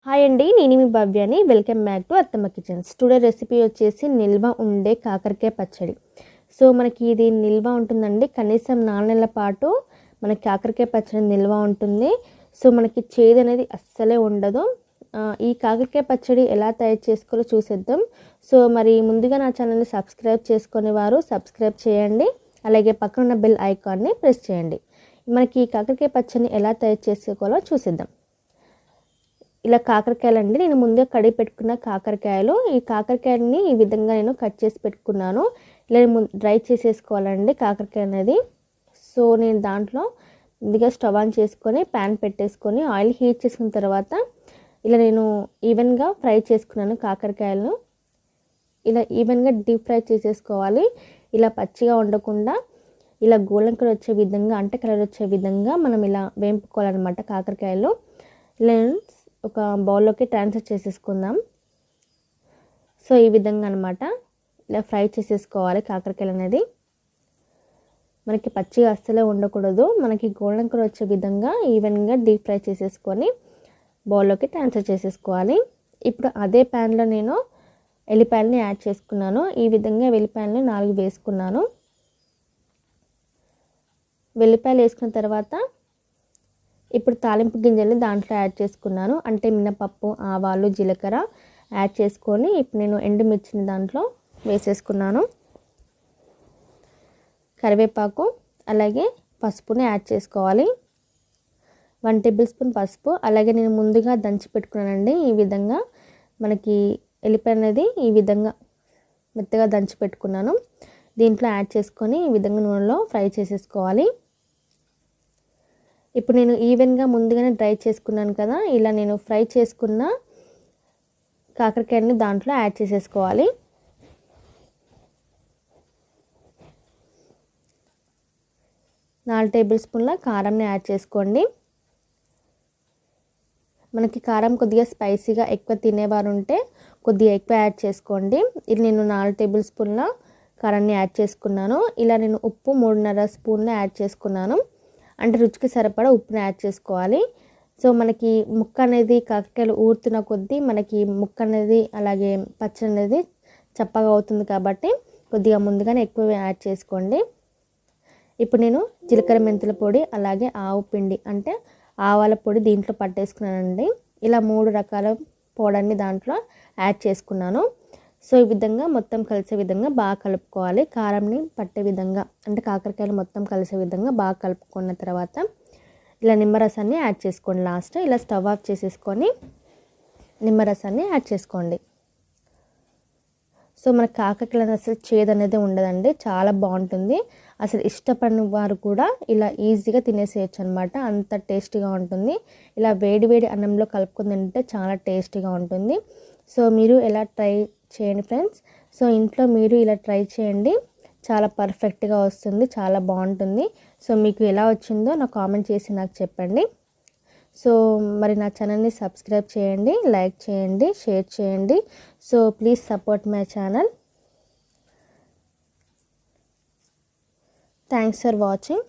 Hi అండి, నేను మీ భవ్యాని. Welcome back to అత్తమ్మ కిచెన్స్. టుడే రెసిపీ వచ్చేసి నిల్వ ఉండే కాకరకాయ పచ్చడి. సో మనకి ఇది నిల్వ ఉంటుందండి, కనీసం 4 నెలల పాటు మనకి కాకరకాయ పచ్చడి నిల్వ ఉంటుంది. సో మనకి చేదు అనేది అస్సలే ఉండదు. ఈ కాకరకాయ పచ్చడి ఎలా తయారు చేసుకోవాలో చూసేద్దాం. సో మరి ముందుగా నా ఛానల్ని సబ్స్క్రైబ్ చేసుకునే వారు సబ్స్క్రైబ్ చేయండి, అలాగే పక్కన ఉన్న బెల్ ఐకాన్ని ప్రెస్ చేయండి. మనకి ఈ కాకరకాయ పచ్చడిని ఎలా తయారు చేసుకోవాలో చూసేద్దాం. ఇలా కాకరకాయలండి, నేను ముందుగా కడిగి పెట్టుకున్న కాకరకాయలు. ఈ కాకరకాయలని ఈ విధంగా నేను కట్ చేసి పెట్టుకున్నాను. ఇలా డ్రై చేసేసుకోవాలండి కాకరకాయ అనేది. సో నేను దాంట్లో ముందుగా స్టవ్ ఆన్ చేసుకొని ప్యాన్ పెట్టేసుకొని ఆయిల్ హీట్ చేసుకున్న తర్వాత ఇలా నేను ఈవెన్గా ఫ్రై చేసుకున్నాను కాకరకాయలను. ఇలా ఈవెన్గా డీప్ ఫ్రై చేసేసుకోవాలి. ఇలా పచ్చిగా ఉండకుండా ఇలా గోల్డెన్ కలర్ వచ్చే విధంగా, అంటే కలర్ వచ్చే విధంగా మనం ఇలా వేంపుకోవాలన్నమాట కాకరకాయలు. ఇలా ఒక బౌల్లోకి ట్రాన్స్ఫర్ చేసేసుకుందాం. సో ఈ విధంగా అనమాట ఇలా ఫ్రై చేసేసుకోవాలి కాకరకాయలు అనేది. మనకి పచ్చిగా అస్సలే ఉండకూడదు, మనకి గోల్డెన్ కలర్ వచ్చే విధంగా ఈవెన్గా డీప్ ఫ్రై చేసేసుకొని బౌల్లోకి ట్రాన్స్ఫర్ చేసేసుకోవాలి. ఇప్పుడు అదే ప్యాన్లో నేను ఎల్లిపాయలని యాడ్ చేసుకున్నాను. ఈ విధంగా వెల్లిపాయలని 4 వేసుకున్నాను. వెల్లిపాయలు వేసుకున్న తర్వాత ఇప్పుడు తాలింపు గింజల్ని దాంట్లో యాడ్ చేసుకున్నాను. అంటే మినపప్పు, ఆవాలు, జీలకర్ర యాడ్ చేసుకొని ఇప్పుడు నేను ఎండుమిర్చిని దాంట్లో వేసేసుకున్నాను. కరివేపాకు అలాగే పసుపుని యాడ్ చేసుకోవాలి. 1 టేబుల్ స్పూన్ పసుపు, అలాగే నేను ముందుగా దంచి పెట్టుకున్నానండి. ఈ విధంగా మనకి ఎల్లిపాయ అనేది ఈ విధంగా మెత్తగా దంచి పెట్టుకున్నాను. దీంట్లో యాడ్ చేసుకొని ఈ విధంగా నూనెలో ఫ్రై చేసేసుకోవాలి. ఇప్పుడు నేను ఈవెన్గా ముందుగానే డ్రై చేసుకున్నాను కదా, ఇలా నేను ఫ్రై చేసుకున్న కాకరకాయని దాంట్లో యాడ్ చేసేసుకోవాలి. నాలుగు టేబుల్ స్పూన్ల కారంని యాడ్ చేసుకోండి. మనకి కారం కొద్దిగా స్పైసీగా ఎక్కువ తినేవారు ఉంటే కొద్దిగా ఎక్కువ యాడ్ చేసుకోండి. ఇది నేను 4 టేబుల్ స్పూన్ల కారాన్ని యాడ్ చేసుకున్నాను. ఇలా నేను ఉప్పు 3.5 స్పూన్లు యాడ్ చేసుకున్నాను. అంటే రుచికి సరిపడా ఉప్పుని యాడ్ చేసుకోవాలి. సో మనకి ముక్క అనేది కాకరకాయలు ఊరుతున్న కొద్దీ మనకి ముక్క అనేది అలాగే పచ్చడి అనేది చప్పగా అవుతుంది, కాబట్టి కొద్దిగా ముందుగానే ఎక్కువ యాడ్ చేసుకోండి. ఇప్పుడు నేను జీలకర్ర మెంతుల పొడి అలాగే ఆవు పిండి అంటే ఆవాల పొడి దీంట్లో పట్టేసుకున్నానండి. ఇలా 3 రకాల పౌడర్ని దాంట్లో యాడ్ చేసుకున్నాను. సో ఈ విధంగా మొత్తం కలిసే విధంగా బాగా కలుపుకోవాలి. కారంని పట్టే విధంగా, అంటే కాకరకాయలు మొత్తం కలిసే విధంగా బాగా కలుపుకున్న తర్వాత ఇలా నిమ్మరసాన్ని యాడ్ చేసుకోండి. లాస్ట్ ఇలా స్టవ్ ఆఫ్ చేసేసుకొని నిమ్మరసాన్ని యాడ్ చేసుకోండి. సో మన కాకరకాయలు అసలు చేదు అనేది ఉండదండి, చాలా బాగుంటుంది. అసలు ఇష్టపడిన వారు కూడా ఇలా ఈజీగా తినేసేయచ్చు అనమాట, అంత టేస్టీగా ఉంటుంది. ఇలా వేడి వేడి అన్నంలో కలుపుకొని తింటే చాలా టేస్టీగా ఉంటుంది. సో మీరు ఎలా ట్రై చేయండి ఫ్రెండ్స్. సో ఇంట్లో మీరు ఇలా ట్రై చేయండి, చాలా పర్ఫెక్ట్గా వస్తుంది, చాలా బాగుంటుంది. సో మీకు ఎలా వచ్చిందో నాకు కామెంట్ చేసి నాకు చెప్పండి. సో మరి నా ఛానల్ని సబ్స్క్రైబ్ చేయండి, లైక్ చేయండి, షేర్ చేయండి. So please support my channel. Thanks for watching.